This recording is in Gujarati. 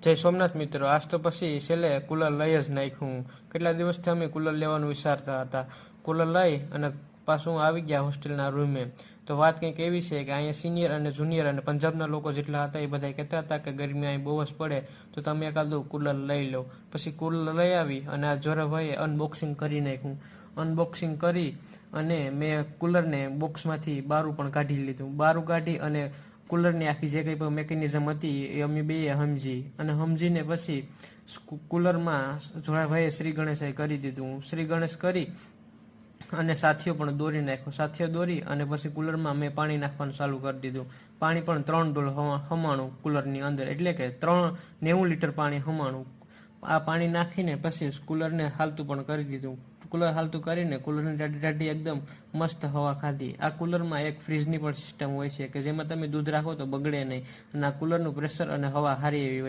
જય સોમનાથ મિત્રો, આજ તો પછી છેલ્લે કુલર લઈ જ નાખ્યું. કેટલા દિવસથી અમે કુલર લેવાનું વિચારતા હતા. કુલર લઈ અને પાછું આવી ગયા હોસ્ટેલના રૂમે. તો વાત કંઈક એવી છે કે અહીંયા સિનિયર અને જુનિયર અને પંજાબના લોકો જેટલા હતા એ બધા કહેતા હતા કે ગરમી અહીં બહુ જ પડે, તો તમે એકાદું કુલર લઈ લો. પછી કુલર લઈ આવી અને આ જોરાભાઈએ અનબોક્સિંગ કરી નાખ્યું. અનબોક્સિંગ કરી અને મેં કુલરને બોક્સમાંથી બારું પણ કાઢી લીધું. બારું કાઢી અને કુલરની આખી જે કંઈ પણ મેકેનિઝમ હતી એ અમે બેએ સમજી અને સમજીને પછી કુલરમાં જોરાભાઈએ શ્રી ગણેશે કરી દીધું. શ્રી ગણેશ કરી અને સાથીઓ પણ દોરી નાખ્યો. સાથીઓ દોરી અને પછી કુલરમાં મેં પાણી નાખવાનું ચાલુ કરી દીધું. પાણી પણ 3 ડોલ હમાણું કુલરની અંદર, એટલે કે 90 લીટર પાણી હમાણું. આ પાણી નાખીને પછી કુલરને હાલતું પણ કરી દીધું. કુલર હાલતું કરીને કુલરની ડાડી એકદમ મસ્ત હવા ખાધી. આ કુલરમાં એક ફ્રીજની પણ સિસ્ટમ હોય છે કે જેમાં તમે દૂધ રાખો તો બગડે નહીં, અને આ કુલરનું પ્રેશર અને હવા સારી એવી હોય.